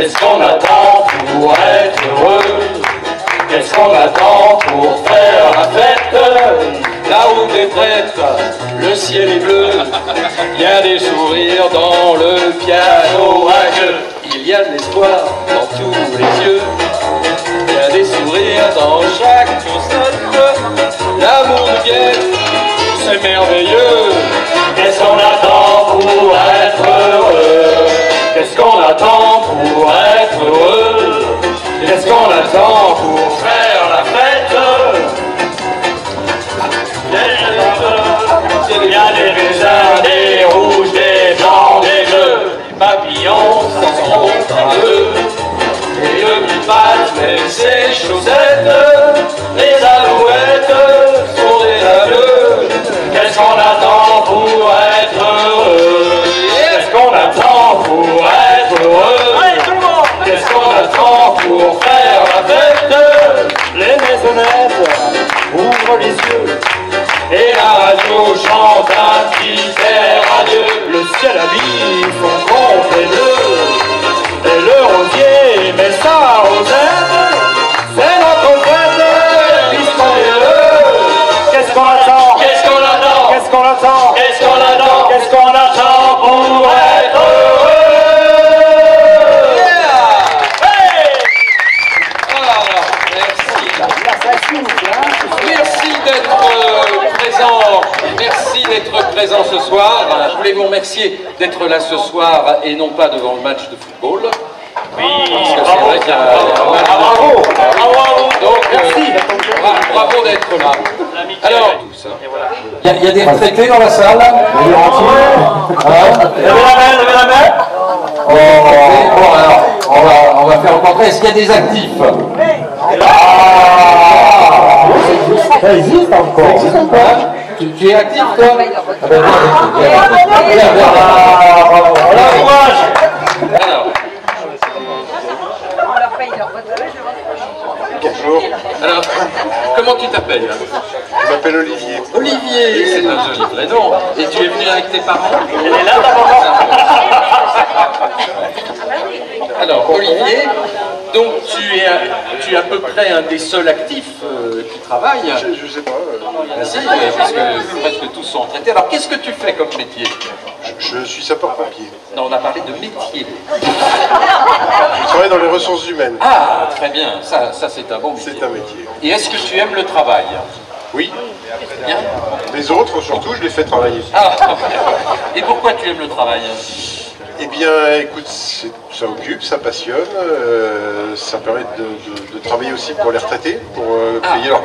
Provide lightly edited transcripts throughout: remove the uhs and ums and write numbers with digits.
Qu'est-ce qu'on attend pour être heureux? Qu'est-ce qu'on attend pour faire la fête? Là où des traites, le ciel est bleu, il y a des sourires dans le piano rageux. Il y a de l'espoir dans tous les yeux, il y a des sourires dans chaque consonne. L'amour nous guette, c'est merveilleux. Qu'est-ce qu'on attend pour être heureux? Qu'est-ce qu'on attend pour être heureux? Qu'est-ce qu'on attend pour faire la fête? Il y a des raisins, des rouges, des blancs, des bleus, des papillons s'en sont un peu. Et le petit passe met ses chaussettes, les alouettes sont des aveux. Qu'est-ce qu'on attend pour être heureux? Qu'est-ce qu'on attend pour être heureux? Qu'est-ce qu'on attend pour faire la fête? Les maisonnettes ouvrent les yeux et la radio chante un petit air radieux. Le ciel habille son compte et le rosier met sa rosette. C'est notre fête, mystérieux. Qu'est-ce qu'on attend? Qu'est-ce qu'on attend? Qu'est-ce qu'on attend? Qu'est-ce qu'on attend? Qu'est-ce qu'on attend pour être heureux? Merci d'être présent. Merci d'être présent ce soir. Je voulais vous remercier d'être là ce soir et non pas devant le match de football. Oui, parce que c'est vrai qu'il y a un match. Bravo, bravo. Donc, merci. Bravo d'être là. Alors, il y a des retraités dans la salle. Il y avait la main. Bon, alors, on va faire rencontrer. Est-ce qu'il y a des actifs? Ça existe encore. Tu es actif, toi? Alors. Bonjour. Alors, comment tu t'appelles? Je m'appelle Olivier. Olivier, c'est un joli prénom. Et tu es venu avec tes parents? Elle est là, ta maman. Alors, Olivier, donc tu es à peu près un des seuls actifs qui travaillent. Je sais pas. Ah, si, parce que presque tous sont retraités. Alors, qu'est-ce que tu fais comme métier? Je suis sapeur-pompier. Non, on a parlé de métier. Je travaille dans les ressources humaines. Ah, très bien. Ça c'est un bon métier. C'est un métier. Et est-ce que tu aimes le travail? Oui. Bien. Les autres, surtout, je les fais travailler. Ah, et pourquoi tu aimes le travail? Eh bien, écoute, ça occupe, ça passionne, ça permet de travailler aussi pour les retraités, pour payer leur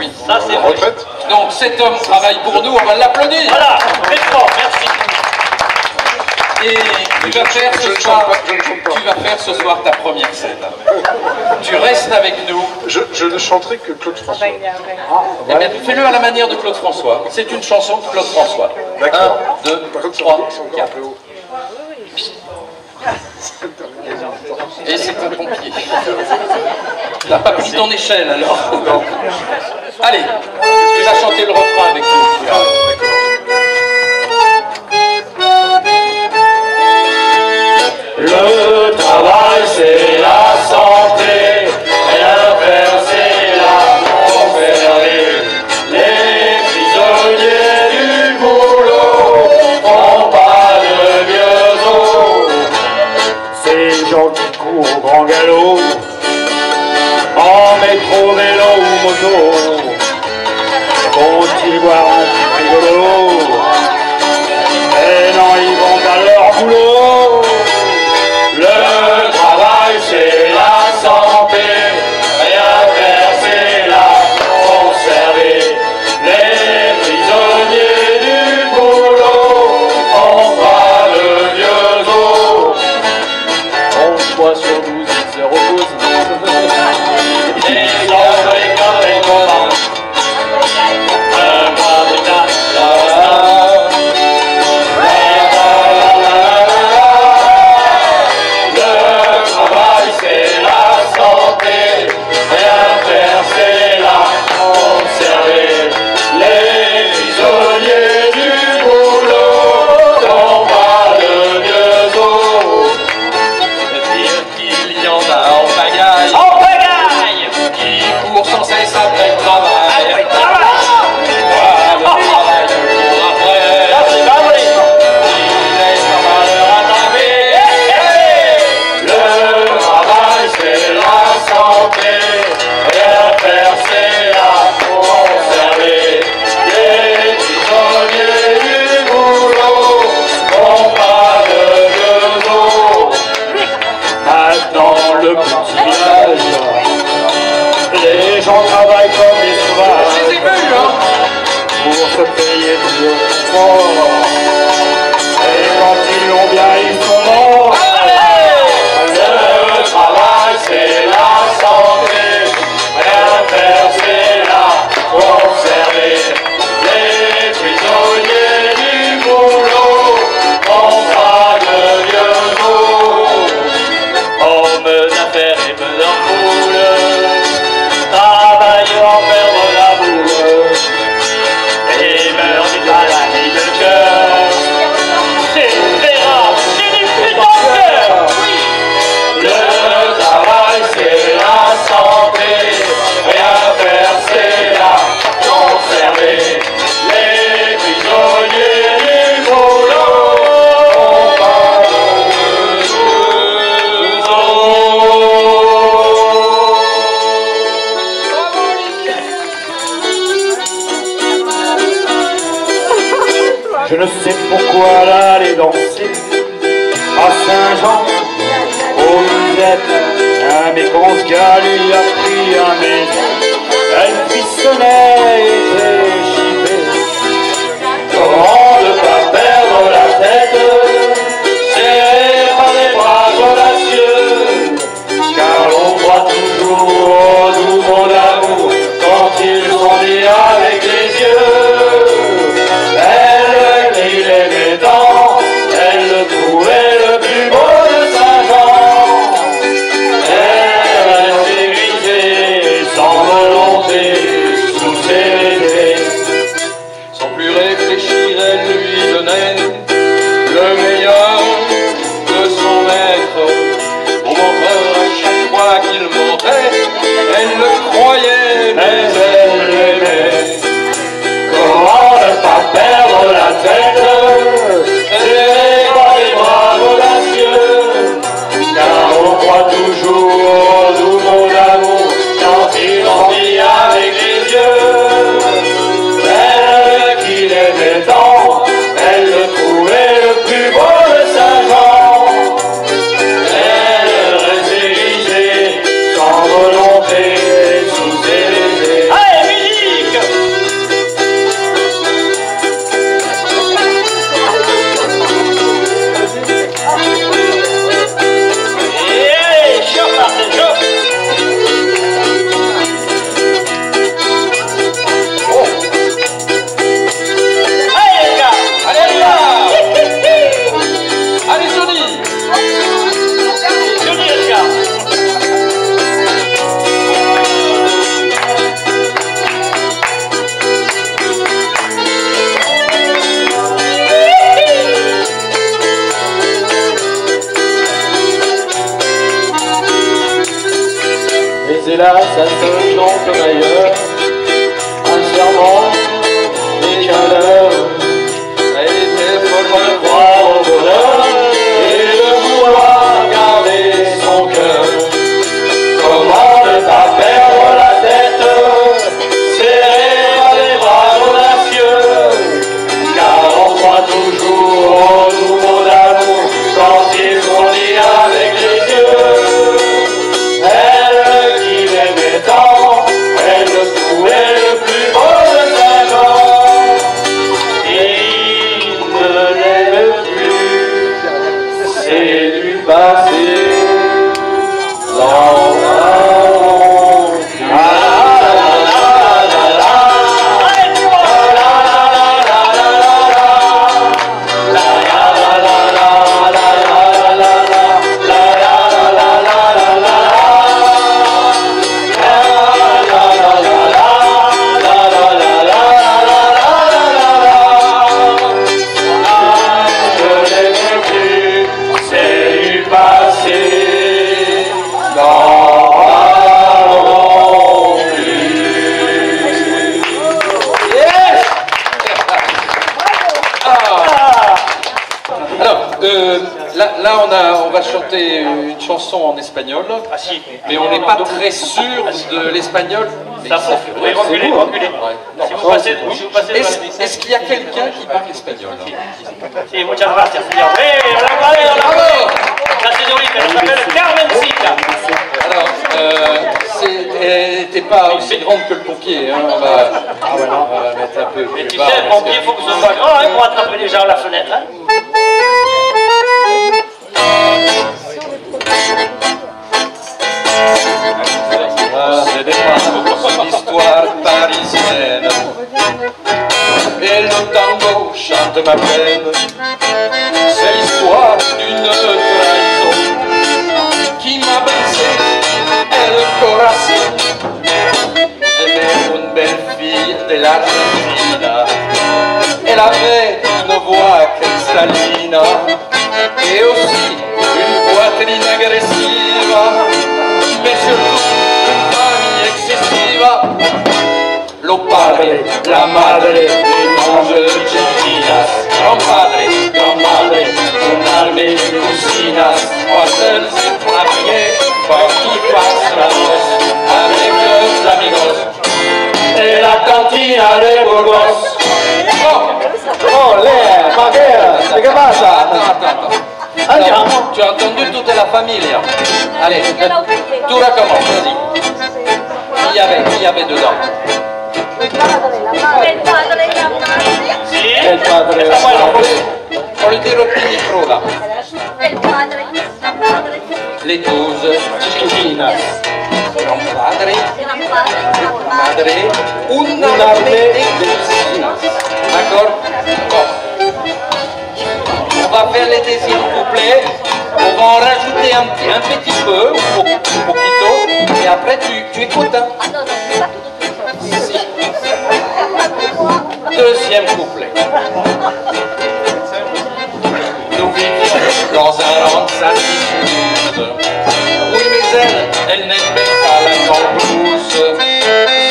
retraite. Donc cet homme travaille pour nous, on va l'applaudir. Voilà, très fort, merci. Et tu vas faire ce soir ta première scène. Tu restes avec nous. Je ne chanterai que Claude François. Eh bien, fais-le à la manière de Claude François. C'est une chanson de Claude François. D'accord. 1, 2, Par contre, 3, c'est encore 4. un peu haut. Et c'est un pompier. T'as pas pris ton échelle alors? Non. Allez, tu vas chanter le refrain avec nous. Le travail c'est la santé, rien faire c'est la conférée. Les prisonniers du boulot font pas de vieux os. Ces gens qui courent au grand galop, en métro, vélo ou moto, vont-ils boire un petit rigolo? gens travaillent comme des sauvages. Je les ai vus, hein. Pour se payer du sport. Et quand ils l'ont bien, ils sont morts. Le travail, c'est la santé. Rien faire, c'est la conserver. Les prisonniers du boulot n'ont pas de vieux mots. Hommes d'affaires et meneurs poules travaillent en perdre la boule et meurent d'une maladie de cœur. C'est très rare, c'est du putain de cœur. Le travail c'est la santé, rien faire c'est la conserver. Les prisonniers du boulot ont pas de Je ne sais pourquoi elle allait danser à Saint-Jean, aux musettes. Un méconce gars lui a pris un baiser. Elle frissonnait et était chippée. Comment ne pas perdre la tête, serré par les bras audacieux, car l'on croit toujours au doux mot d'amour quand ils sont dit avec les yeux. Elle qui l'aimait tant, elle le trouvait le plus beau de Saint-Jean. Elle restait grisée, sans volonté, sous ses baisers. Sans plus réfléchir, elle lui donnait le meilleur de son maître. Au montreur, à chaque fois qu'il montait, elle le croyait, mais elle l'aimait. Comment ne pas perdre la tête, serré par les bras audacieux, car on croit toujours au doux mot d'amour quand il en dit avec les yeux. Elle qui l'aimait tant, elle le trouvait le plus beau de Saint-Jean. Elle restait grisée, sans volonté, sous ses baisers. Allez, musique! Et chauffe, Marcel, chauffe! Allez les gars! Allez, les gars. Allez, Johnny. Johnny les gars! Mais hélas, ça sonne non comme ailleurs, un serment n'est qu'un leurre. Elle était folle de croire au bonheur et de vouloir garder son cœur. Comment ne pas perdre la tête, serré par les bras audacieux, car on croit toujours au doux mot d'amour quand ils sont dit avec les yeux. Elle qui l'aimait tant, elle le trouvait le plus beau de Saint-Jean. Il ne l'aime plus, c'est du passé. L'en parlons plus. Je l'aime plus, c'est du passé. N'en parlons plus. Yes. Alors, là, on va chanter une chanson en espagnol, Ah si. mais on n'est pas très sûr de l'espagnol. Mais Ça ça faut. fait- Oui, reculez, c'est vous, hein. reculez. Ouais. Si vous passez devant la liste. Est-ce qu'il y a quelqu'un qui parle espagnol hein? Si, muchas gracias, señor. Oui, on la parlé, on la parlé. La señorita, elle s'appelle Carmencita. Alors, t'es pas aussi grande que le pompier, hein. On va la mettre un peu plus Mais tu bas, sais, le pompier, il faut que ce soit grand hein, pour attraper les gens à la fenêtre. Hein. C'est l'histoire parisienne. Et le tango chante ma peine. C'est l'histoire d'une trahison qui m'a brisé el corazón. J'aimais une belle fille de l'Argentine. Elle avait une voix cristalline et aussi une poitrine agressive, mais surtout une famille excessive. Lo padre, la madre, les anges chiquitas, gran padre, gran madre, un armée de cocinas, trois seuls et travailler, pour qui passe la noce avec leurs amigos. Et la cantina de Burgos. Oh, l'air, ma guerre, c'est que passa? Attends. Andiamo. Tu as entendu toute la famille. Allez, tout recommence, vas-y. Qui y avait dedans? Il padre, la madre. Sì? Il padre, la madre. Con il tiro più di froda. Il padre, la madre. Le 12 chiquitinas. Gran padre, madre, un armée de cocinas. D'accord? Bon. On va faire les deuxième couplets. On va en rajouter un petit peu, un poquito, et après tu écoutes. Hein? Ah non, non, c'est pas tout. Si. Deuxième couplet. Nous vivions dans un rang de certitude. Oui, mais elle n'aimait pas la grande blouse.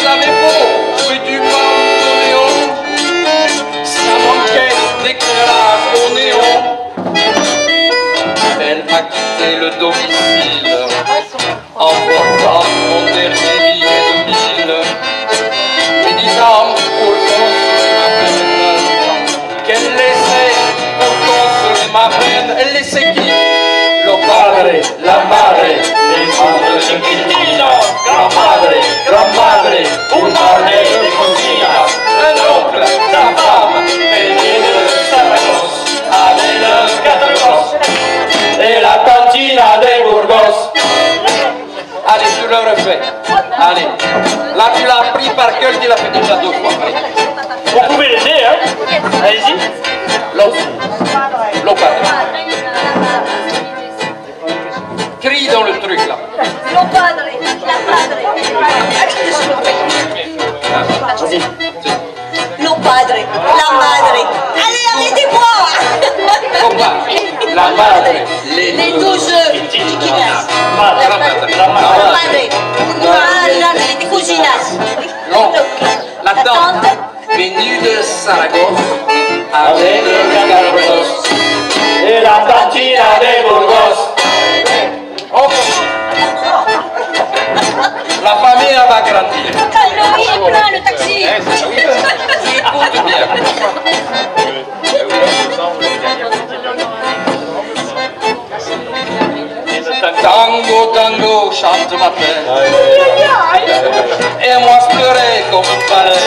Savez-vous, jouer du bandoneon, ça manquait d'éclairage au néon. Elle a quitté le domicile en portant mon dernier billet de 1000. Mais disant pour consoler ma peine, qu'elle laissait pour consoler ma peine, elle laissait qui? Le padre, la madre, les madres chiquitinos, gran madre, un armée de cocinas, un oncle, sa femme, venido de Saragosse, avec los catorgos, et la cantina de Burgos. Allez, tu le refais. Allez. Là, tu l'as appris par cœur, tu l'as fait déjà 2 fois. Allez. Vous pouvez l'aider, hein? Allez-y. Lo padre. Crie dans le truc, là. Lo padre, la madre. Vas-y. Lo padre, la madre. Allez, arrêtez-moi! Lo padre, la madre, Les 12 chiquinas. La madre. La madre, una armée de cocinas. L'oncle, la tante, venue de Saragosse, avec le catorgos, et la cantina de Burgos. On continue. La famille va grandir. Oui, il prend le taxi. Écoute bien. Tango, tango, chante ma peine. Et moi je pleurais comme un balai.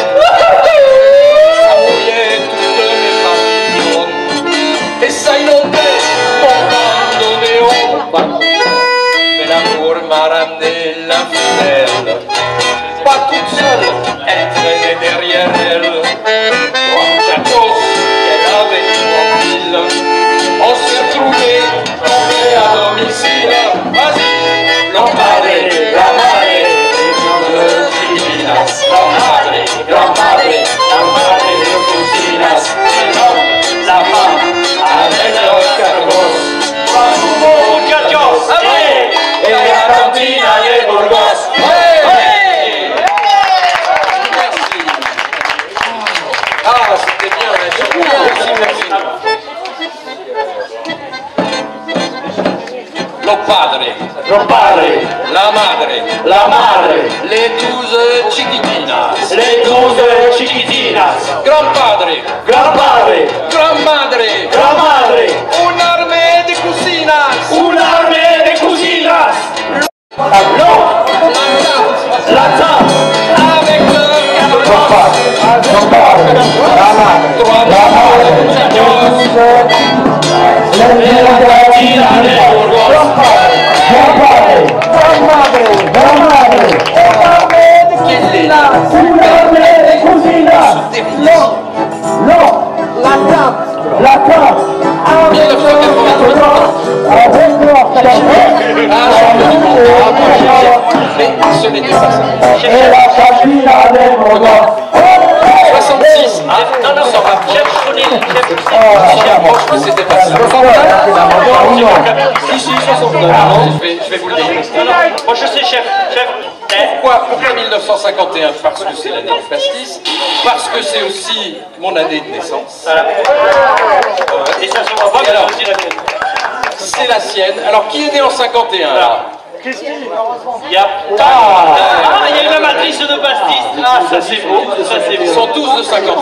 Ça mouillait toutes mes papillons. Et ça inondait mon bandoneon. Mais l'amour m'a ramené l'infidèle. Pas toute seule, elle traînait derrière elle. Chacos, qu'elle avait tranquille. On s'est retrouvés, tombés à domicile. Vas-y, la madre, les chiquinas. La madre, les cocinas. La femme, avec los cargos. Muchachos, allez! Et la cantina de Burgos. Merci. Ah, c'était bien, merci. Lo padre, la madre, les 12 chiquitinas, gran padre, gran madre, un armée de cocinas, La tante. Mais ce n'était pas ça. 66. Non, non, chef Chonil, franchement, c'était pas ça. 69. Si, 69. Je vais vous le dire. Moi, je sais, chef. Pourquoi 1951? Parce que c'est l'année du pastis, parce que c'est aussi mon année de naissance. Et ça se voit pas, mais c'est aussi la mienne. C'est la sienne. Alors, qui est né en 51 là? Il y a une amatrice de pastis. Ah, ça c'est beau, ça c'est beau. Ils sont tous de 51.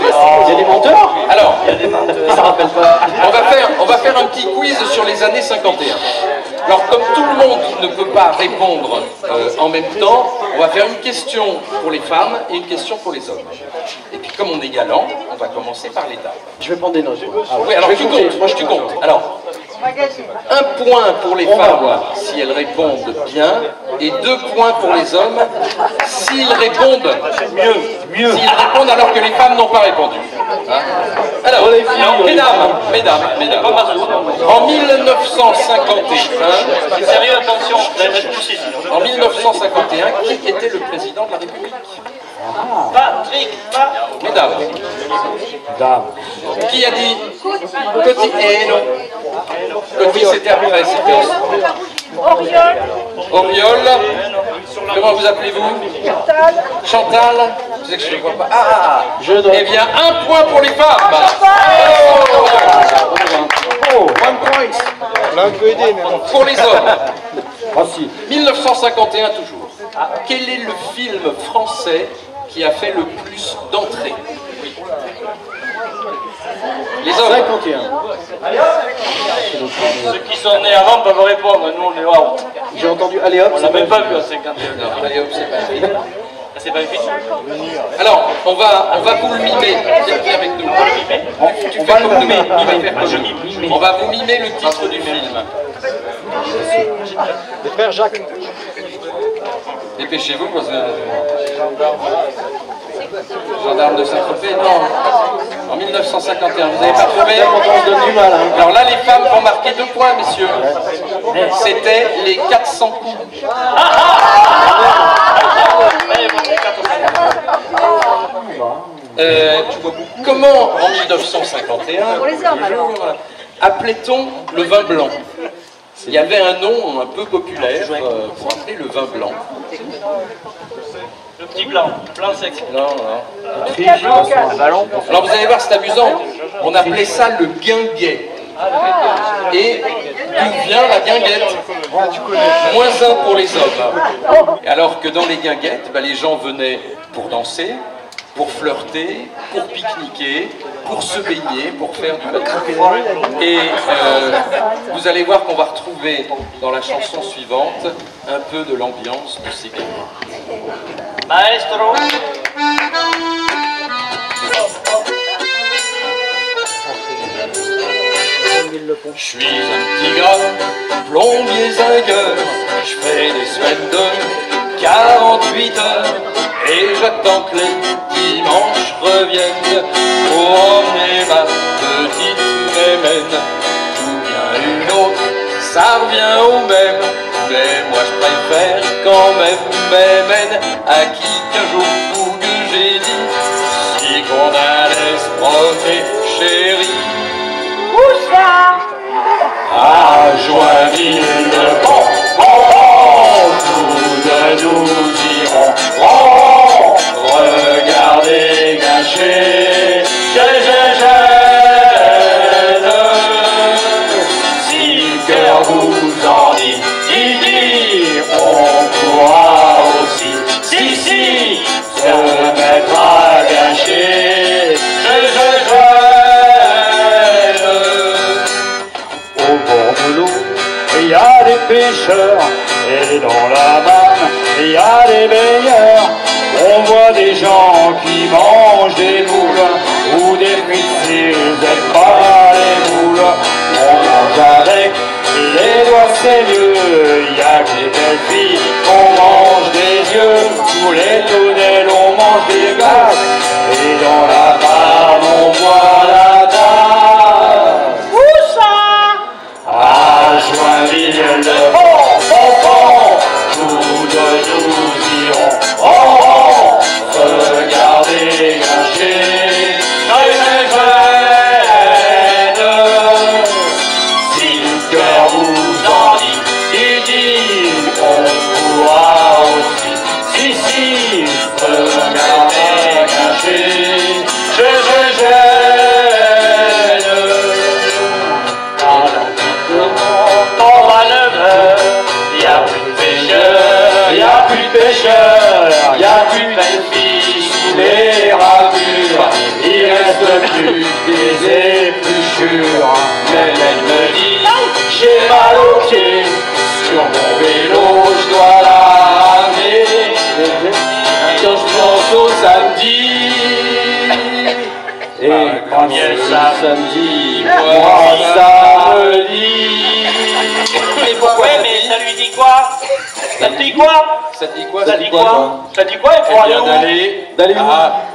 Il y a des menteurs. Alors, ça rappelle pas. on va faire un petit quiz sur les années 51. Alors, comme tout le monde ne peut pas répondre en même temps, on va faire une question pour les femmes et une question pour les hommes. Et puis, comme on est galant, on va commencer par les dames. Je vais prendre des notes. Oui, alors tu comptes, moi je compte. Alors, un point pour les femmes si elles répondent bien, et 2 points pour les hommes s'ils répondent mieux. S'ils répondent alors que les femmes n'ont pas répondu. Hein? Alors, mesdames, en 1951, Sérieux, attention, en 1951, qui était le président de la République? Patrick, Mesdames. Qui a dit Coty? Eh non. Coty, c'était après, c'était Auriol. Comment vous appelez-vous? Chantal. Je sais que je ne vois pas. Ah, eh bien, 1 point pour les femmes. Oh, 1 point. Là, on peut aider, mais bon. Pour les hommes. 1951 toujours. Quel est le film français qui a fait le plus d'entrées? Les hommes. 51. Ceux qui sont nés avant peuvent répondre, nous on est waouh. J'ai entendu, allez hop. On l'a même pas vu à 51. Non, allez hop, c'est pas film. C'est pas une film. Alors, on va vous le mimer. Viens avec nous. Tu fais comme nous. On va vous mimer le titre du film. Les frères Jacques. Dépêchez-vous parce que... Gendarme de Saint-Tropez, non. En 1951, vous n'avez pas trouvé? On se donne du mal. Hein. Alors là, les femmes vont marquer 2 points, messieurs. C'était les 400 coups. Comment, en 1951, appelait-on le vin blanc? Il y avait un nom un peu populaire pour appeler le vin blanc. Le petit blanc, blanc sexy. Non. Alors vous allez voir, c'est amusant. On appelait ça le guinguet. Et d'où vient la guinguette? -1 pour les hommes. Alors que dans les guinguettes, les gens venaient pour danser, pour flirter, pour pique-niquer, pour se baigner, pour faire du bateau. Et vous allez voir qu'on va retrouver dans la chanson suivante un peu de l'ambiance de ces guinguettes. Maestro. Je suis un petit gars, plombier zingueur, je fais des semaines de 48 heures et j'attends que les dimanches reviennent pour emmener ma petite mémène. Ou bien une autre, ça revient au même, mais moi je préfère quand même mémène à qui qu'un jour fou que j'ai dit si qu'on allait se promener, chérie. Où ça? À Joinville-le-Pont, tous deux nous irons regarder gâcher gêne. Si le cœur vous en dit, on pourra aussi, si, se mettre à gâcher il y a des pêcheurs et dans la manne il y a des baigneurs. On voit des gens qui mangent des moules ou des frites s'ils n'aiment pas les moules. c'est mieux, y a que les belles filles, on mange des yeux, tous les tonnelles, on mange des glaces, et dans la barre, on boit la tasse. Où ça? À Joinville, le bon, tous deux nous irons, regardez gâcher, si le cœur vous en dit, on pourra aussi, si, regardez gâcher, gêne. On va 9h, y'a plus de pêcheurs, y'a plus de pêcheurs, y'a plus de belles filles sous les ramures, il reste plus des épluchures. Mais elle me dit, j'ai mal aux pieds, sur mon vélo je dois la ramener, quand je pense au samedi, et quand il y a le samedi, moi ça me dit. Mais pourquoi? Mais ça lui dit quoi? Ça te dit quoi? Ça te dit quoi? Ça dit quoi? Ça dit quoi? Il faut aller où? D'aller à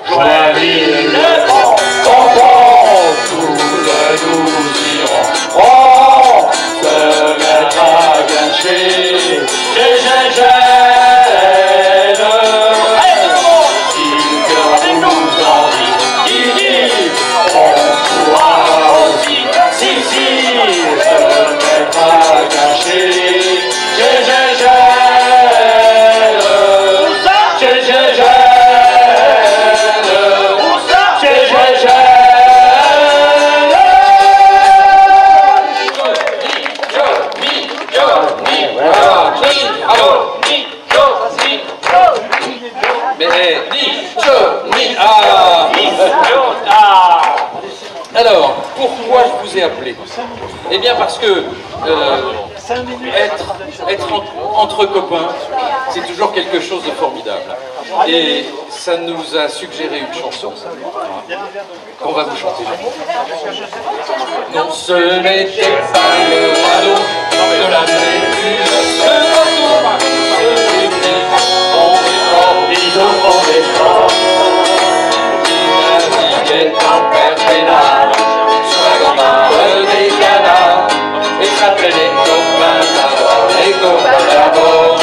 Joinville, tous nous irons, se mettre à gâcher, gêne. Si le cœur nous en dit, on pourra aussi, si, se mettre à gâcher, gêne. Alors, pourquoi je vous ai appelé? Eh bien parce que être entre copains, c'est toujours quelque chose de formidable. Et ça nous a suggéré une chanson qu'on va vous chanter. Non, ce n'était pas le radeau de la prévue, ce bateau, ce n'était ils ont formé fort, ils naviguaient en perpénal sur la grande des canards, et s'appelaient les copains d'abord, les copains d'abord.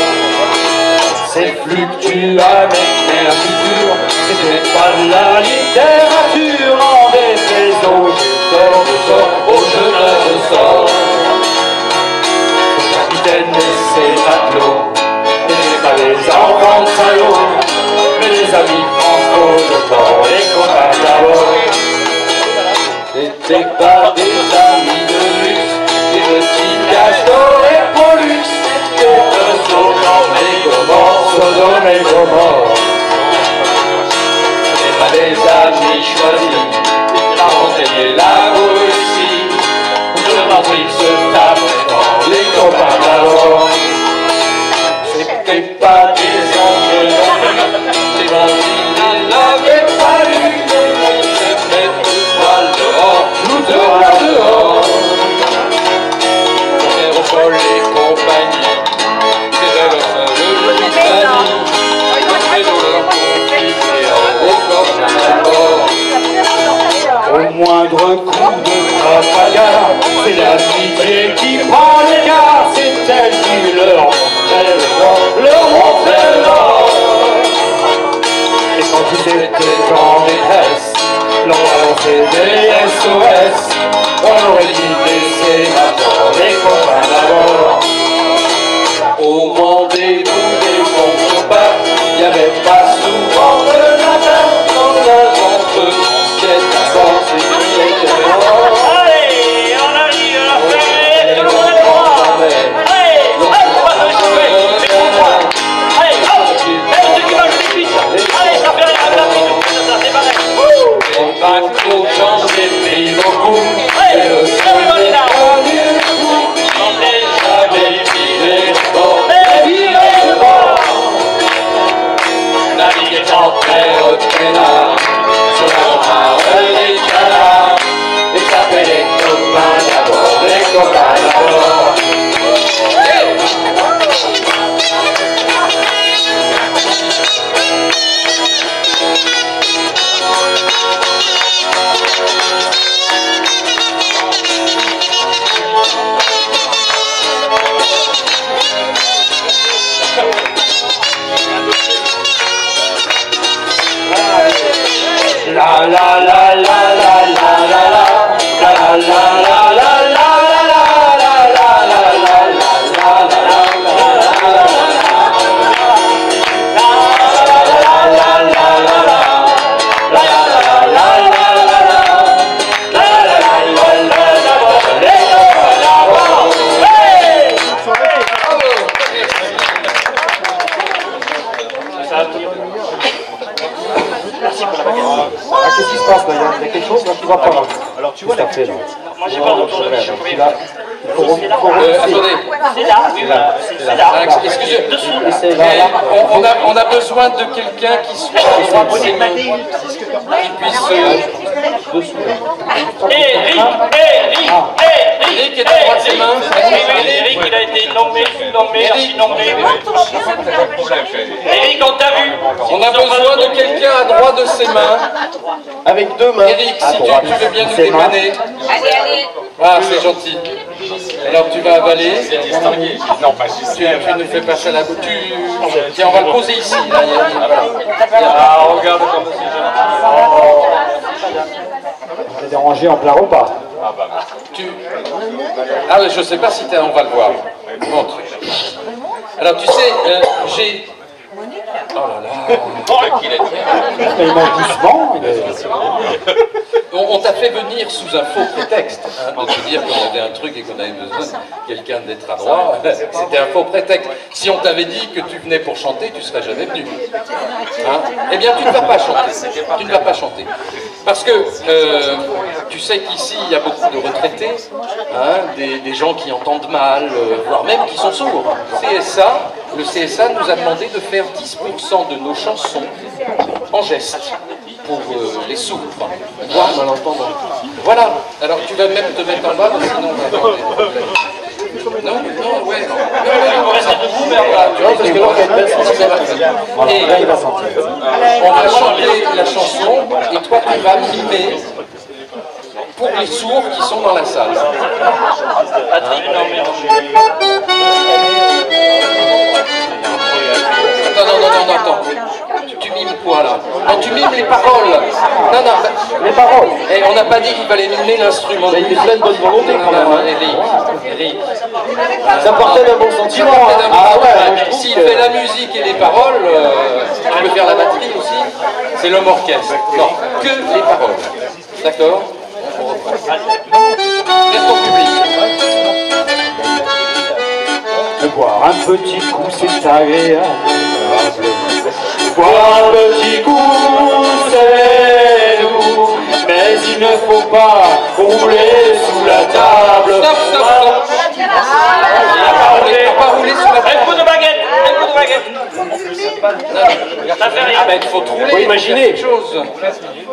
C'est fluctueux avec mer future, c'était pas de la littérature, en défaise au jeu de sort. Le capitaine et ses matelots n'étaient pas des enfants de salauds, mais les amis franco de bord, les copains d'abord. C'était pas des amis de luxe, des petits castors et Pollux, des Sodome et Gomorrhe. C'était pas des amis choisis, la montagne et la Russie, de l'Afrique se tapaient dans les copains d'abord. C'était pas des anges non plus, des bandits ils n'avaient pas lu, on se met tout poil dehors, tout dehors. Pour les compagnies, c'était leur seul ami, et nous leur confiait aux copains d'abord. Au moindre coup de Trafalgar, c'est l'amitié qui prend l'écart, c'est elle qui leur montrait le nord. Et quand ils étaient en détresse, l'on annonçait des SOS, on aurait dit laisser attendre les copains d'abord. Au rendez-vous des bons copains, il n'y avait pas souvent de matin, quand l'un d'entre eux manquait d'abord, c'est qui était mort. Allez, on arrive à la fin, tout le monde est droit. Allez, on va se jouer, c'est pour moi. Allez, même ceux qui mangent des cuisses. Allez, ça fait rien à la piste, ça c'est pareil. Les bateaux, j'en ai pris beaucoup, et le soleil est venu, j'en ai jamais viré de bord, naviguer en terre au pénal, sur la mare des canards, et taper les copains d'abord, les copains d'abord. Tu vois la clé là. Moi j'ai pas d'autre chose. Attendez. C'est là, oui, c'est là. Excusez, on a besoin de quelqu'un qui soit à droite de ses mains, qui puisse... Eric est à droite de ses mains. Eric, il a été nommé, archi-nommé. Eric, on t'a vu. On a besoin de quelqu'un à droite de ses mains. Avec deux mains. Eric, si tu veux bien nous dépanner. Ah, c'est gentil. Alors tu vas avaler. Non, pas ici. Tu ne fais pas ça la bouche. Tiens, on va le poser ici. Là, Ah, regarde comme c'est On est dérangé en plein repas. Ah, je sais pas si on va le voir. Montre. Alors tu sais, j'ai... Oh là là. Il mange doucement. On t'a fait venir sous un faux prétexte, de te dire qu'on avait un truc et qu'on avait besoin de quelqu'un d'être à droite. C'était un faux prétexte. Si on t'avait dit que tu venais pour chanter, tu ne serais jamais venu. Hein? Eh bien, tu ne vas pas chanter. Tu ne vas pas chanter. Parce que tu sais qu'ici, il y a beaucoup de retraités, hein, des gens qui entendent mal, voire même qui sont sourds. Le CSA nous a demandé de faire 10% de nos chansons en geste pour les sourds. Voire malentendants. Voilà. Alors tu vas même te mettre en bas, sinon on va avoir des problèmes. Non, ouais. Il faut rester debout, mais Parce que là, on va il va sentir. On va chanter la chanson et toi tu vas mimer pour les sourds qui sont dans la salle. Attends. Tu mimes quoi là? Non, tu mimes les paroles. Non, les paroles. Et on n'a pas dit qu'il fallait mimer l'instrument. Il est plein de bonne volonté quand même. Eric. Ça partait d'un bon sentiment. S'il fait la musique et les paroles, tu peux faire la batterie aussi. C'est l'homme orchestre. Non, que les paroles. D'accord? On reprend. Reste au public. Boire un petit coup, c'est agréable. Boire un petit coup, c'est doux, mais il ne faut pas rouler sous la table. Stop. Il n'a pas roulé sous la table. Un coup de baguette. Il faut trouver imaginer quelque chose.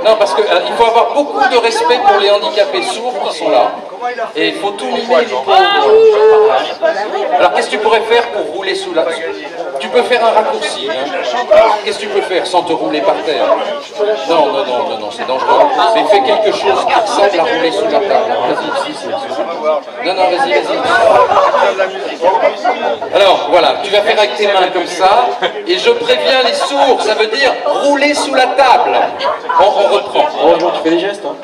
Non, parce qu'il faut avoir beaucoup de respect pour les handicapés sourds qui sont là. Et il faut tout mimer les pauvres. Alors qu'est-ce que tu pourrais faire pour rouler sous la... Tu peux faire un raccourci. Hein. Qu'est-ce que tu peux faire sans te rouler par terre? Non, c'est dangereux. Mais fais quelque chose qui ressemble à rouler sous la table. Vas-y. Non, vas-y. Alors, voilà, tu vas faire avec tes mains comme ça. Et je préviens les sourds, ça veut dire rouler sous la table. On reprend. Bonjour, tu fais les gestes, hein.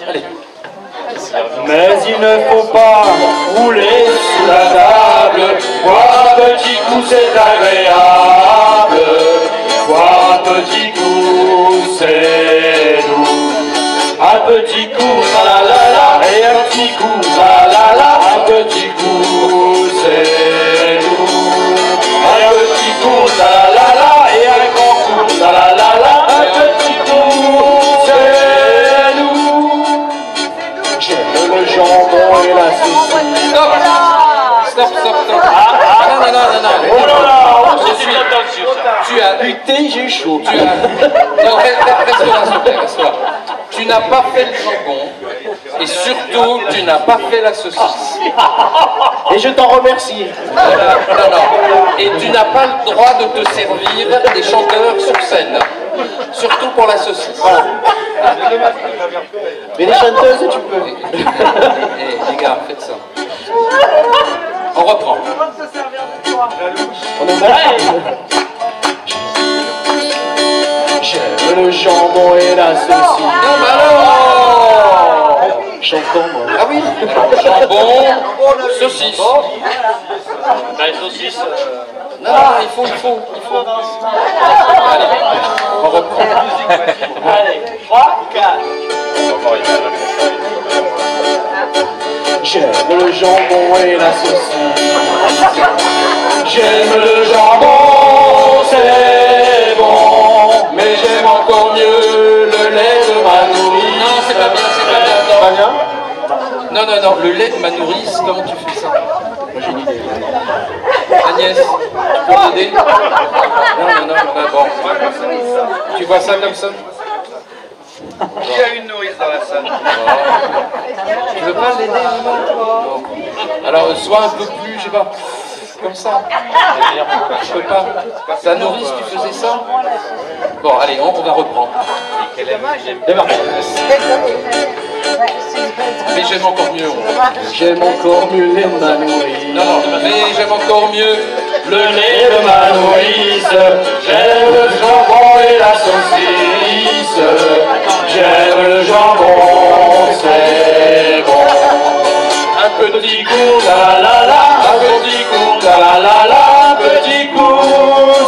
Allez. Mais il ne faut pas rouler sous la table. Boire un petit coup, c'est agréable. Boire un petit coup, c'est doux. Un petit coup, la la la, et un petit coup, la la la. Un petit coup, c'est doux. Un petit coup, la la la, et un grand coup, la la la. Un petit coup, c'est doux. J'aime le jambon et la sauce. Stop. Non. Oh là là, c'est une attention. Tu as... Putain, j'ai chaud. Non, reste là. Tu n'as pas fait le jambon. Et surtout, tu n'as pas fait la saucisse. Et je t'en remercie. Non. Et tu n'as pas le droit de te servir des chanteurs sur scène. Surtout pour la saucisse. Voilà. Mais les chanteuses, tu peux. Les gars, faites ça. On reprend. On est malade. J'aime le jambon et la saucisse. Non, mais alors Chantons, moi. Ah oui, jambon, saucisse. Les saucisses. Non, il faut. Allez, on reprend. Allez, 3, 4. J'aime le jambon et la saucisse. J'aime le jambon, c'est bon. Mais j'aime encore mieux le lait de ma nourrice. Non, c'est pas bien. Non, non, non, le lait de ma nourrice, comment tu fais ça? Moi j'ai une idée. Agnès, tu peux m'aider? Non, non, non, bon. Tu vois ça comme ça? Qui a une nourrice dans la salle? Tu veux pas l'aider? Bon. Alors, sois un peu plus, je sais pas, comme ça. Je peux pas. Ta nourrice, tu faisais ça? Bon, allez, on va reprendre. Mais j'aime encore mieux. J'aime encore mieux les ma nourrice. Non, non, mais j'aime encore mieux Le lait de ma nourrice, j'aime le jambon et la saucisse. J'aime le jambon, c'est bon. Un petit coup, la la la, un petit coup, la la la, un petit coup,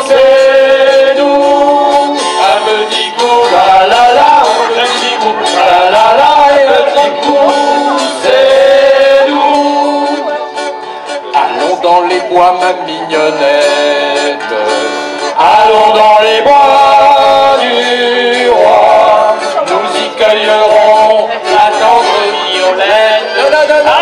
c'est doux. Un petit coup, la la la, un petit coup, la la la, et un petit coup, c'est doux. allons dans les bois, ma mignonnette. Allons dans les bois du roi, nous y cueillerons la tendre violette. Non, non, non, non.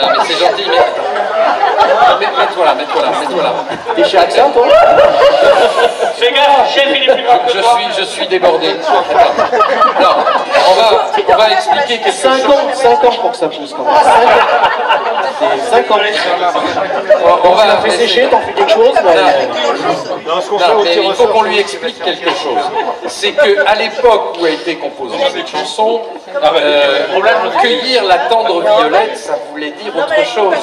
Non, mais c'est gentil, mais... Mets-toi là, mets-toi là, mets-toi là. T'es chez Accent, toi? Fais gaffe, chef, il est plus grand que toi. Je suis débordé. Non, on va expliquer quelque chose. 5 ans pour que ça pousse quand même. 5 ans. On va la fait sécher, t'en fais quelque chose? Non, mais il faut qu'on lui explique quelque chose. C'est qu'à l'époque où a été composée cette chanson, cueillir la tendre violette, ça voulait dire autre chose.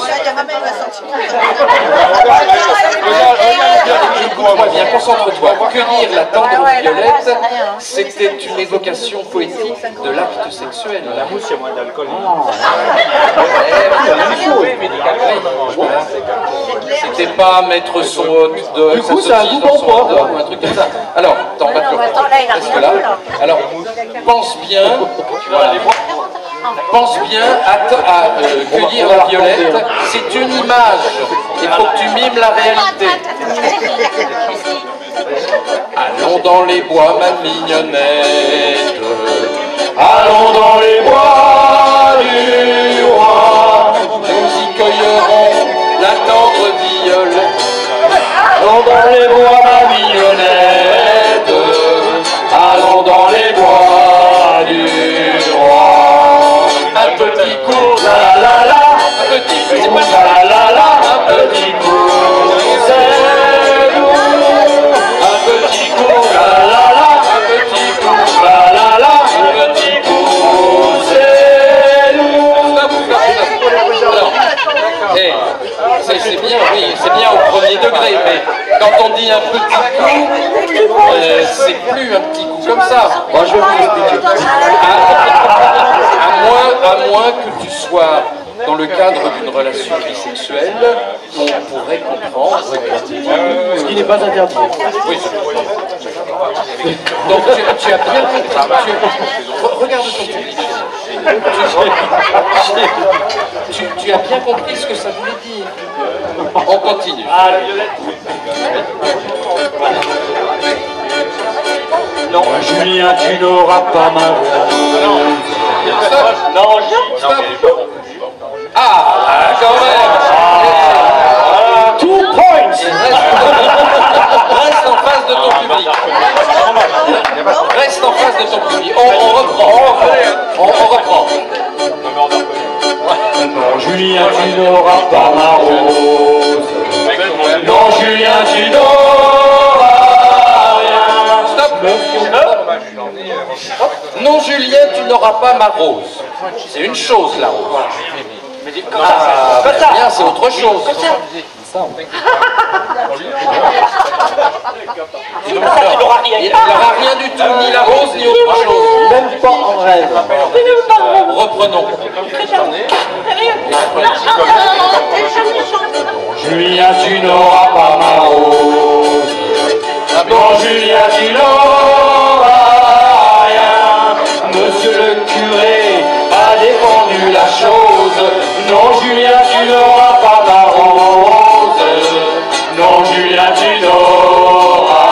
Écoute-moi bien, concentre-toi. Cueillir la tendre violette, c'était une évocation poétique de l'acte sexuel. La mousse, il y a moins d'alcool. C'était pas mettre son hot dog, Du coup, sa ça a un saucisse goût dans bon son poids. hot dog, ou un truc comme ça. Alors, attends, on va te le reprendre. Reste là. Alors, pense bien, voilà. Pense bien à cueillir la violette. C'est une image. Il faut que tu mimes la réalité. Allons dans les bois, ma mignonnette. Allons dans les bois du roi, Nous y cueillerons la tendre violette. allons dans les bois ma mignonnette. Allons dans les bois du roi. Un petit coup, la la la, Un petit la la la, un petit coup, c'est doux. Un petit coup, la la la, un petit coup, la la la, un petit coup, c'est doux. C'est bien, oui, c'est bien au premier degré, mais quand on dit un petit coup, c'est plus un petit coup comme ça. Moi, je vais vous expliquer. À moins que tu sois dans le cadre d'une relation bisexuelle, on pourrait comprendre. Ce qui n'est pas interdit. Oui, donc tu as bien compris. Regarde ton public. Tu as bien compris ce que ça voulait dire. On continue. Non, Julien, tu n'auras pas ma voix. Non, Stop. Ah, quand même. 2 points. Reste en face de ton public. Reste en face de ton public. On reprend. On reprend. Non, Julien, tu n'auras pas ma rose. non, Julien, tu n'auras rien. Stop. Non, Julien, tu n'auras pas ma rose. C'est une chose, la rose. Ah, bien, c'est autre chose. Il n'aura rien du tout, ni la rose, ni autre chose. Même pas en rêve. Reprenons. Julien, tu n'auras pas ma rose. Non, Julien, tu n'auras rien. Monsieur le curé a défendu la chose. Non, Julien, tu n'auras pas ma rose. Non, Julien, tu n'auras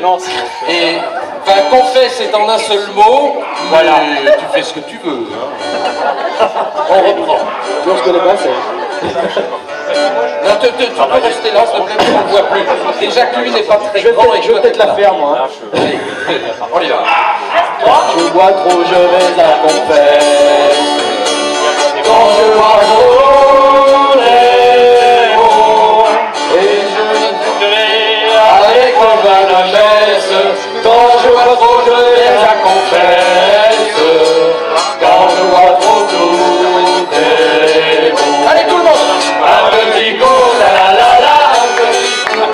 non. Et confesse est en un seul mot, voilà. Tu fais ce que tu veux. Hein. On reprend. Non, je connais pas ça. Non, tu peux rester là, s'il te plaît, parce qu'on ne voit plus. Déjà que lui n'est pas très grand et Je vais peut-être la faire, moi. Hein. On y va. Je bois trop, je vais la confesse. Quand je bois trop, les mots. Et je vais avec le vin de messe. Quand je bois trop, je vais la confesse. Quand je bois trop, tout est bon. Allez, tout le monde. Un petit coup, la la la la,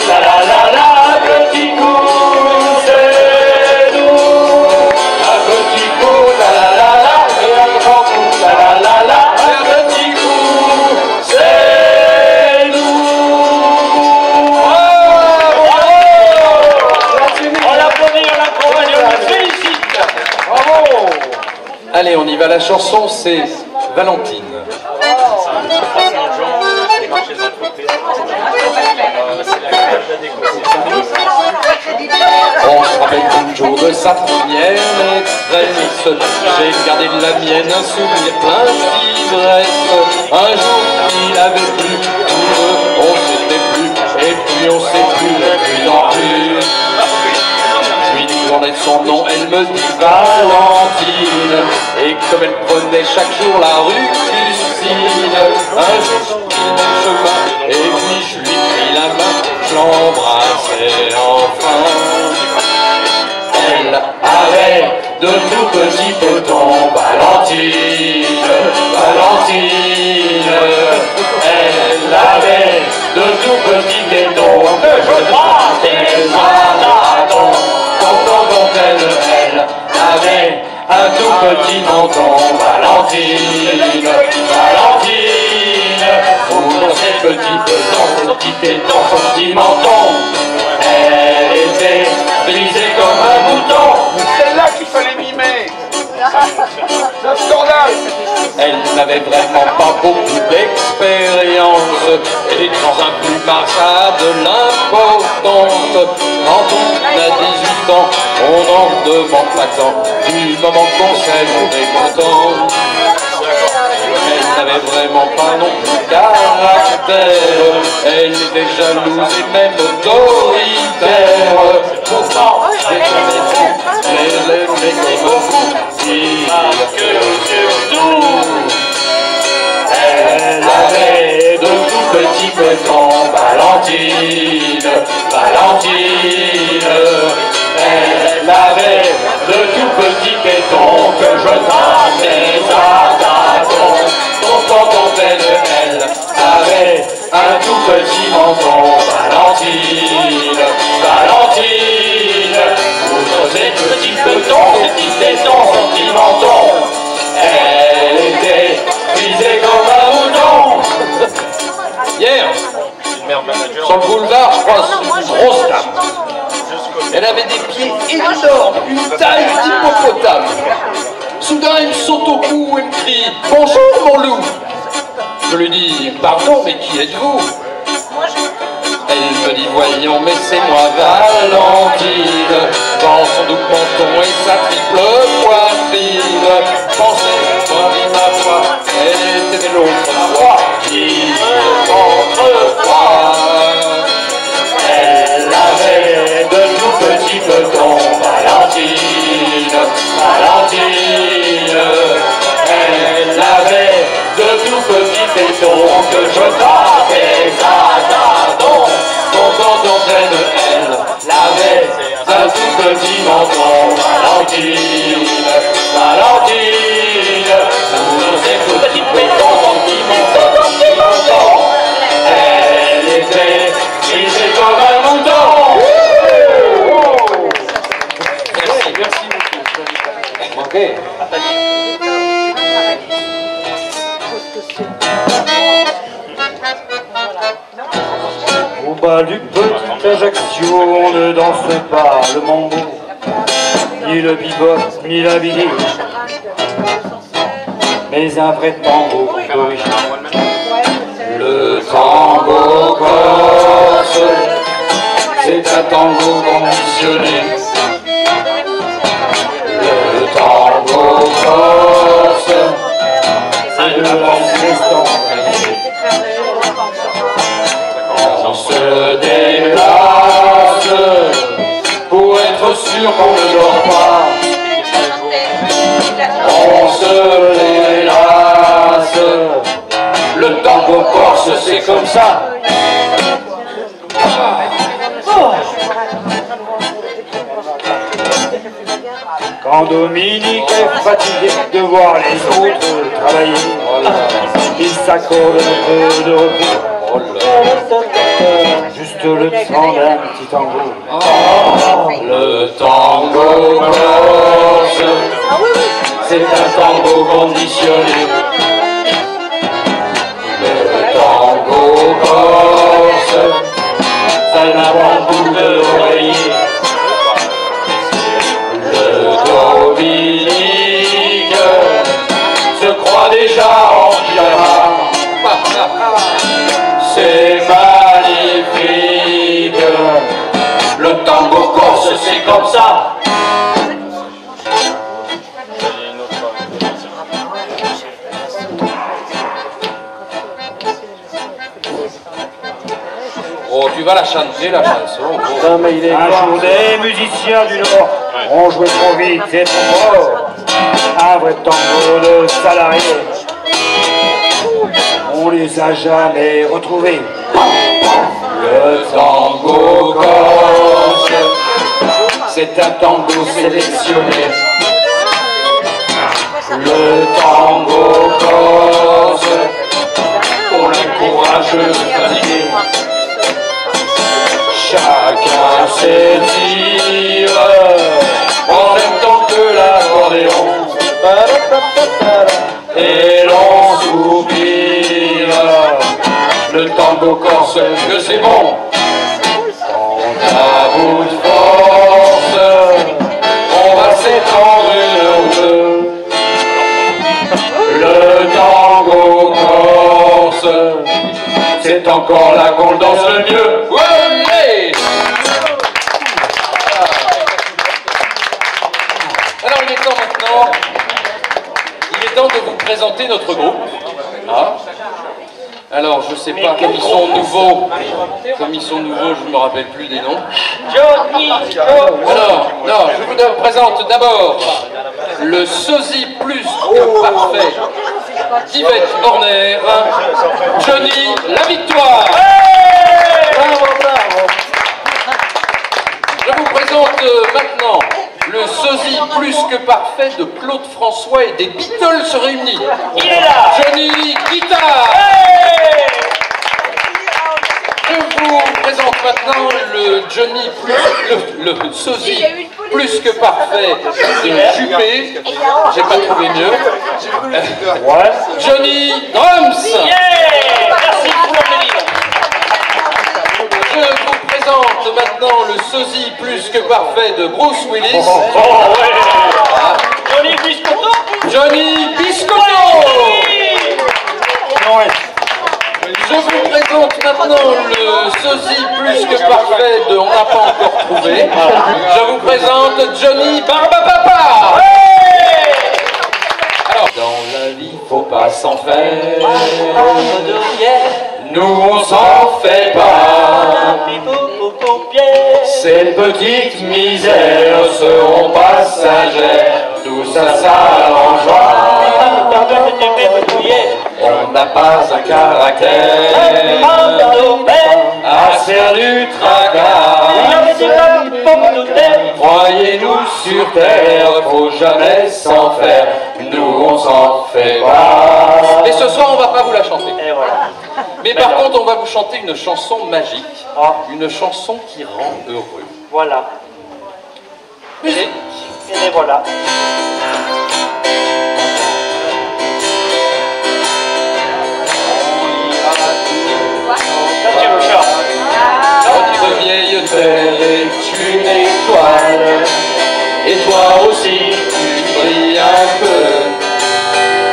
la la la la, petit coup, c'est doux. Un petit coup, la la la la, et un grand coup, la la la la, un petit coup, c'est doux. On l'applaudit, on le félicite. Bravo. Allez, on y va. La chanson, c'est Valentine. On se rappelle toujours de sa première maîtresse. J'ai gardé de la mienne un souvenir plein d'ivresse. Un jour il avait plu, on s'était plus, et puis on s'est plus de plus en plus. Je lui demandais son nom, elle me dit Valentine. Et comme elle prenait chaque jour la rue Custine, un jour je pris le chemin, et puis je lui pris la main, je l'embrassais enfin. Elle avait de tout petits potons, Valentine, Valentine. Elle avait de tout petits tétons que je battais à tâtons. Dont elle avait un tout petit menton, Valentine, Valentine. Pour ses petits petons, son petit téton, son petit menton, elle était brisée comme un bouton. C'est là qu'il fallait mimer. C'est un scandale. Elle n'avait vraiment pas beaucoup d'expérience, et dans un plumard ça a de l'importance. Quand on a 18 ans, on n'en demande pas tant, du moment qu'on sait, on est content. Elle n'avait vraiment pas non plus de caractère, elle était jalouse et même autoritaire. Pourtant, j'ai jamais vu, elle aimait comme fou, dire que surtout, elle avait de tout petits petons, Valentine, Valentine. Elle avait de tout petits pétons que je traçais à tâtons. Dont elle avait un tout petit menton, Valentine, Valentine. Outre ces petits petons, ces petits tétons, son petit menton, elle était brisée comme un mouton. Hier, sur le boulevard, je croise une grosse dame. Elle avait des pieds énormes, une taille d'hippopotame. Soudain, elle me saute au cou et me crie « Bonjour, mon loup !» Je lui dis « Pardon, mais qui êtes-vous » Elle me dit « Voyons, mais c'est moi, Valentine, dans son doux menton et sa triple poitrine. Pensez-moi, dit ma foi, elle était de l'autre fois qui autrefois. Elle avait de tout petits petons, Valentine, Valentine. Elle avait de tout petits tétons que je tapais à tâtons. Dont elle avait un tout petit menton, Valentine, Valentine. Tous ces petits pétons, son petit menton, elle était brisée comme un mouton. Merci beaucoup. Ok. Au bas du petit Ajaccio, on ne danse pas le mambo, ni le bebop, ni la biliche, mais un vrai tango corrigé. Le tango corse, c'est un tango conditionné. Le tango corse, c'est de l'ancien. On se déplace pour être sûr qu'on ne dort pas. On se délace. Le tango corse, c'est comme ça. Quand Dominique est fatigué de voir les autres travailler, il s'accorde un peu de repos. Juste le temps d'un petit tango. Le tango corse, c'est un tango conditionné. Le tango corse, c'est un bambou de l'oreiller. Le Dominique se croit déjà en pyjama. C'est magnifique. Le tango corse, c'est comme ça. Oh, tu vas la chanter, la chanson. Un jour, des musiciens du Nord ont joué trop vite et trop fort. Un vrai tango de salariés. On les a jamais retrouvés. Le tango corse, c'est un tango sélectionné. Le tango corse, pour les courageux fatigués. Chacun s'étire en même temps que l'accordéon. Et l'on soupire. Le tango corse, que c'est bon. Quand à bout de force, on va s'étendre une heure ou deux. Le tango corse, c'est encore là qu'on le danse le mieux. Ouais. Alors il est temps maintenant, de vous présenter notre groupe. Ah. Alors je sais pas, comme ils sont nouveaux, je ne me rappelle plus des noms. Alors, non, je vous présente d'abord le sosie plus que parfait d'Yvette Horner, Johnny La Victoire. Je vous présente maintenant le sosie plus que parfait de Claude François et des Beatles réunis. Il est là, Johnny Guitare. Je vous présente maintenant le Johnny le sosie plus que parfait de Juppé. J'ai pas trouvé mieux. Johnny Drums. Merci pour l'applaudissement. Je vous présente maintenant le sosie plus que parfait de Bruce Willis. Johnny Biscotto. Johnny Biscotto. Je vous présente maintenant le sosie plus que parfait de On n'a pas encore trouvé. Je vous présente Johnny Barbapapa. Alors, dans la vie, faut pas s'en faire. Nous, on s'en fait pas. Ces petites misères seront passagères. Tout ça s'arrangera. On n'a pas un caractère à se faire du tracas. Croyez-nous sur terre, faut jamais s'en faire. Nous on s'en fait pas. Et ce soir on va pas vous la chanter. Mais par contre on va vous chanter une chanson magique. Une chanson qui rend heureux. Voilà. Musique. Et les voilà. Notre vieille terre est une étoile, et toi aussi tu brilles un peu.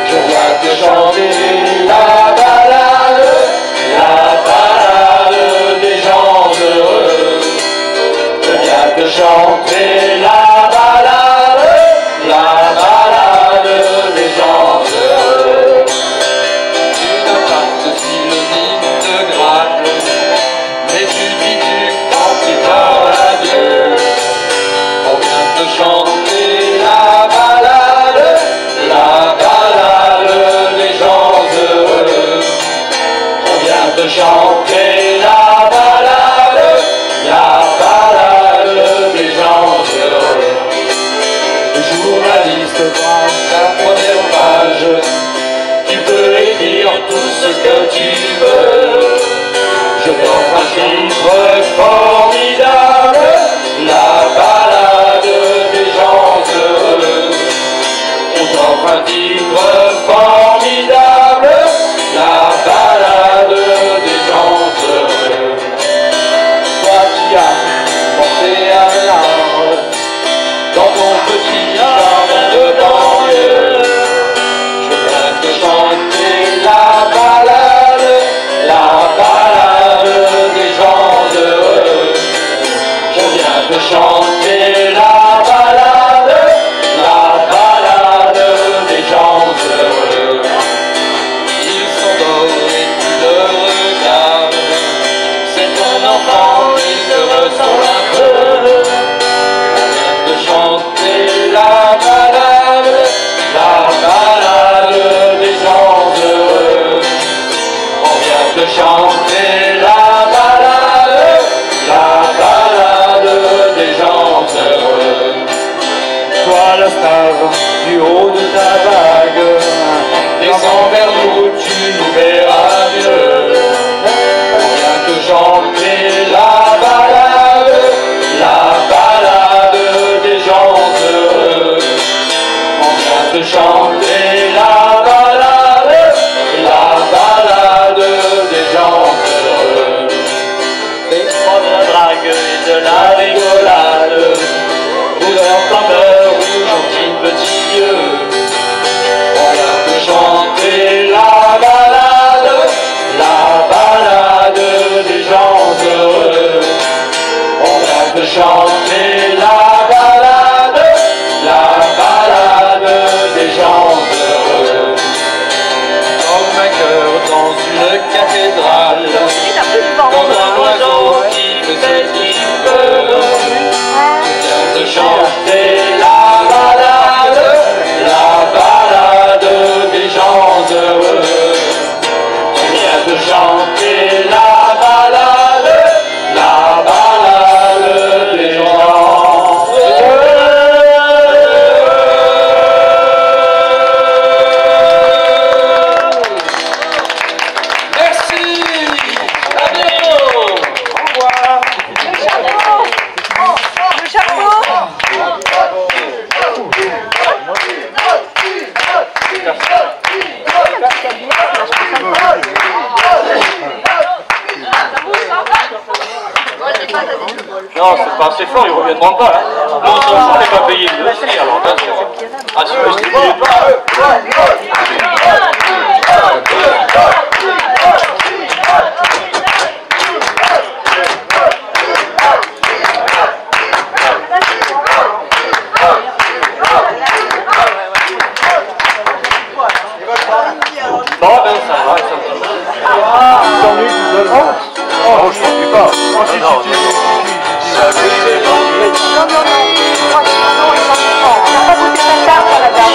Je dois te chanter la balade des gens heureux. liste dans la première page. Tu peux écrire tout ce que tu veux. Je t'offre un titre formidable, la balade des gens heureux. Je t'offre un titre formidable, la balade des gens heureux. Toi qui as porté un arbre dans ton petit jardin de banlieue, je viens te chanter la balade des gens heureux. Je viens te chanter la balade des gens heureux. Ils sont dorés, tu le regardes, c'est ton enfant qui te ressemble un peu. On vient te chanter la balade des gens heureux. On vient te chanter la balade des gens heureux. Toi la star du haut de ta vague, Descends vers nous, tu nous verras mieux. On vient te chanter la balade des gens heureux. On vient te chanter la balade des gens heureux. Fais-moi de la drague et de la rigolade, couleur flambeur ou gentil petit vieux. On vient te chanter la balade des gens heureux. On vient te chanter la balade des gens heureux. Comme un cœur dans une cathédrale, comme un oiseau qui fait ce qu'il veut. On vient te chanter la balade des gens heureux. On vient te chanter la balade des gens heureux. Merci. À bientôt. au revoir. Le chapeau. Non, c'est pas assez fort, ils reviendront pas. Hein. Nous, on s'en fout, on n'est pas payé lui aussi, alors attention. Ah, si vous ne payez pas. Bon, ben ça va, ça va. Tu t'ennuies tout seul? Non, je ne t'ennuie pas. Non, non, non. On n'a pas goûté ta tarte, madame.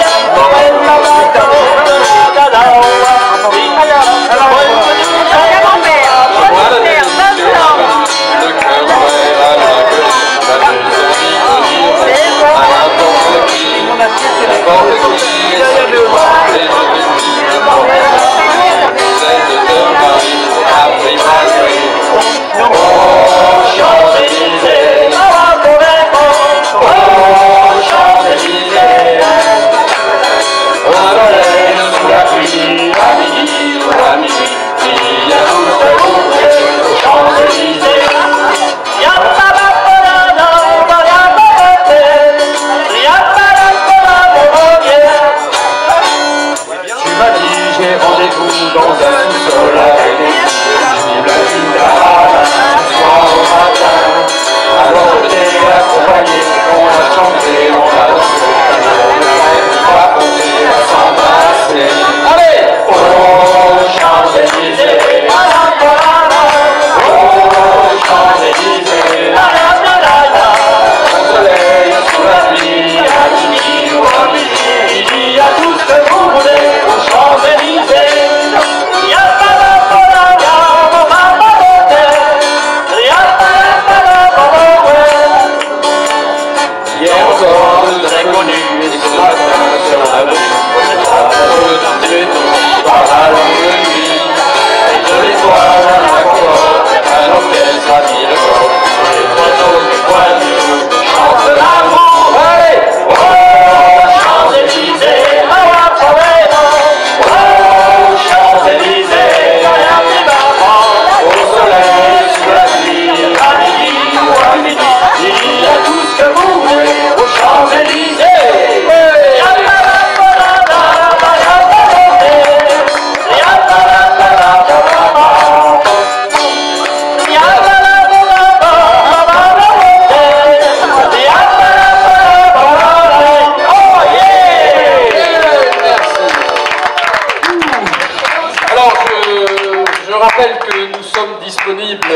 rappelle que nous sommes disponibles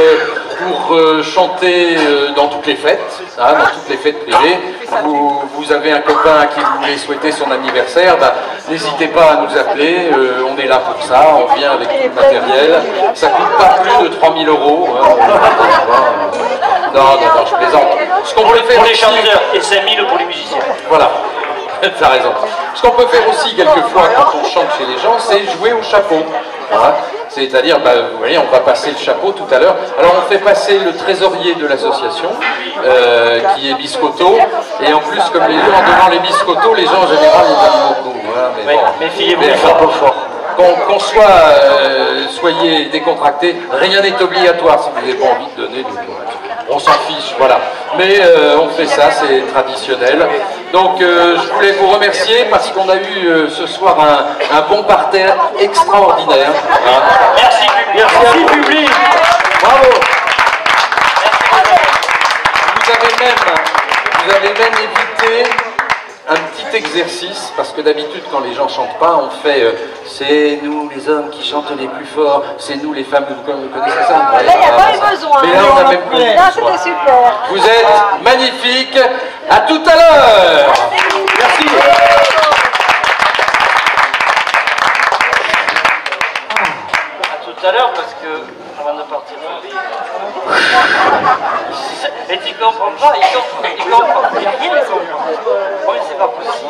pour chanter dans toutes les fêtes, hein, dans toutes les fêtes privées. Vous avez un copain à qui vous voulez souhaiter son anniversaire, bah, n'hésitez pas à nous appeler, on est là pour ça, on vient avec tout le matériel. Ça ne coûte pas plus de 3 000 €. Hein, non, je plaisante. Ce qu'on peut faire pour les aussi, chanteurs et 5 000 pour les musiciens. Voilà, t'as raison. Ce qu'on peut faire aussi quelquefois quand on chante chez les gens, c'est jouer au chapeau. Voilà. C'est-à-dire, bah, vous voyez, on va passer le chapeau tout à l'heure. Alors on fait passer le trésorier de l'association, qui est Biscotto. Et en plus, comme les gens devant les Biscotto, les gens en général ils aiment beaucoup. Hein, mais bon, méfiez-vous, mais il frappe fort. qu'on soit, soyez décontractés, rien n'est obligatoire si vous n'avez pas envie de donner. On s'en fiche, voilà. Mais on fait ça, c'est traditionnel. Donc je voulais vous remercier parce qu'on a eu ce soir un bon parterre extraordinaire. Hein. Merci, Merci public. Bravo. Vous avez même évité un petit exercice, parce que d'habitude quand les gens chantent pas, on fait c'est nous les hommes qui chantent les plus forts, c'est nous les femmes, vous connaissez ça? Là, il n'y a pas eu besoin. Mais là, on a même plus Là, c'était super. Vous êtes magnifiques. À tout à l'heure. Merci. À tout à l'heure, parce que avant de partir, et tu comprends pas, il comprend. Oui, c'est pas possible.